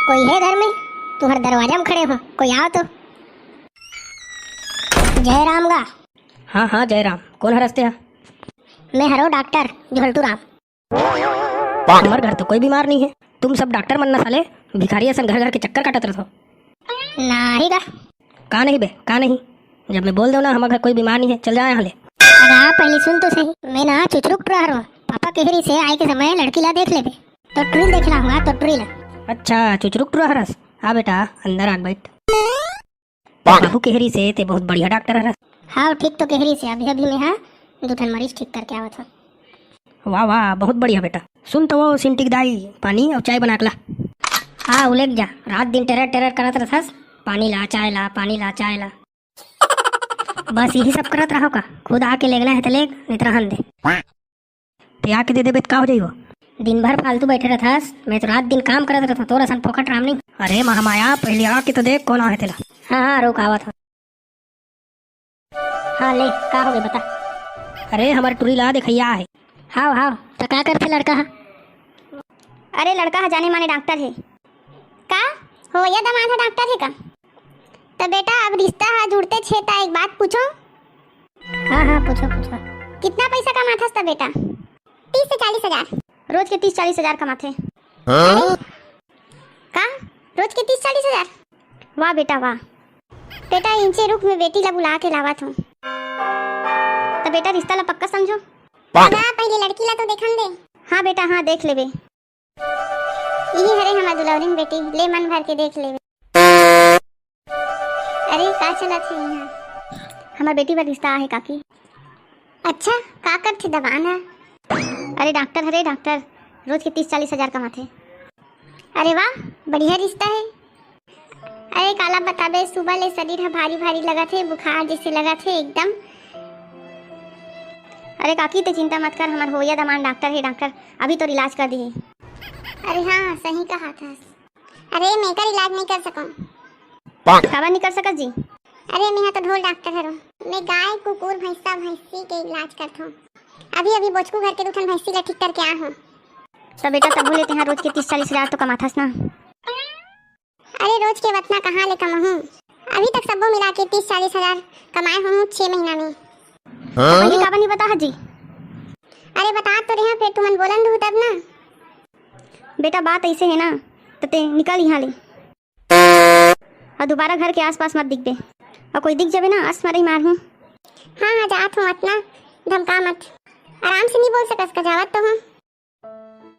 कोई है घर में? तुम्हारे दरवाजा में खड़े हो, कोई आओ तो। जयराम गा। हाँ हाँ जयराम, कौन हरसते हैं? मैं हरो डॉक्टर झोलटू राम। हमारे घर तो कोई बीमार नहीं है, तुम सब डॉक्टर बनना साले, भिखारी ऐसा घर घर के चक्कर काटत रहो। नहीं गा। का नहीं बे, का नहीं? जब मैं बोल दो ना हमारे घर कोई बीमार नहीं है, चल जाए यहाँ ले। अरे पहले सुन तो सही, मैं ना चुचरुक रहा हूँ। पापा केहरी से आए के समय लड़की ला देख ले बे, तो ट्रिल देख रहा तो ट्रिल। अच्छा चुचरुक टू हरस, हाँ बेटा अंदर आ बैठ। बाबू केहरी से ते बहुत बढ़िया डॉक्टर हरस। हाँ ठीक तो केहरी से अभी अभी मैं हाँ दूठन मरीज ठीक करके आवत हूँ। वाह वाह बहुत बढ़िया बेटा। सुन तो वो सिंटिक दाई पानी और चाय बना के ला। हाँ उलेग जा, रात दिन टेरर टेरर करत रहस, पानी ला चाय ला, पानी ला चाय ला। बस यही सब करत रहो का? खुद आके लेगना है तो लेग, नहीं तो रहन दे। ते आके दे देबे तो का हो जाइयो? दिन भर फालतू बैठे रहथस, मैं तो रात दिन काम करत रहता, तोरा सन फोकट राम नहीं। अरे महामाया पहले आके तो देख कौन आहे तेला। हाँ हाँ रुक आवत हो। हाँ ले का हो गए बता। अरे हमारे टुरी ला देखैया है। हाँ हाँ तो का करते लड़का है? अरे लड़का है जाने माने डॉक्टर है का? हो या दामाद है डॉक्टर है का? तो बेटा अब रिश्ता है जुड़ते छे ता एक बात पूछो। हाँ हाँ पूछो पूछो। कितना पैसा कमाता था बेटा? 30 से 40 हजार। रोज के 30-40 हजार कमाते। का रोज के 30-40 हजार? वाह बेटा वाह। बेटा इंचे रुक में बेटी ला बुला के लावा था। तो बेटा रिश्ता ला पक्का समझो। पहले लड़की ला तो देखन दे। हाँ बेटा हाँ देख लेबे। यही हरे हमार दुलौरिन बेटी, ले मन भर के देख लेबे। अरे का चला थी यहाँ? हमार बेटी पर रिश्ता है काकी। अच्छा का करते दबान है? अरे डॉक्टर हरे डॉक्टर, रोज के 30-40 हजार कमाते। अरे वाह बढ़िया रिश्ता है। अरे काला बताबे, सुबह ले शरीर है भारी भारी लगा थे, बुखार जैसे लगा थे एकदम। अरे काकी तो चिंता मत कर, हमार होया दमान डॉक्टर है डॉक्टर, अभी तो इलाज कर दी। अरे हाँ सही कहा था। अरे मैं कर इलाज नहीं कर सकूं। खबर नहीं कर सकत जी? अरे मैं तो ढोल डॉक्टर हरो, मैं गाय कुकुर भैंसा भैंसी के इलाज करता हूँ। अभी अभी बोचकू घर के दूठन भैंसी ला ठीक करके आ हूँ। तो बेटा तब लेते हैं रोज के 30-40 हजार तो कमाथस ना? अरे रोज के वतना कहाँ ले कमाऊँ, अभी तक सबको मिला के 30-40 हजार कमाए हूँ 6 महीना में। पहले काबा नहीं बता जी? अरे बता तो रहे फिर तुमन बोलन दू तब ना। बेटा बात ऐसे है ना, तो ते निकल यहाँ ले और दोबारा घर के आसपास मत दिख बे, और कोई दिख जावे ना अस मारे मार हूँ। हाँ हाँ जात हूँ, मत ना धमका मत, आराम से नहीं बोल सकस का जावत तो हूँ।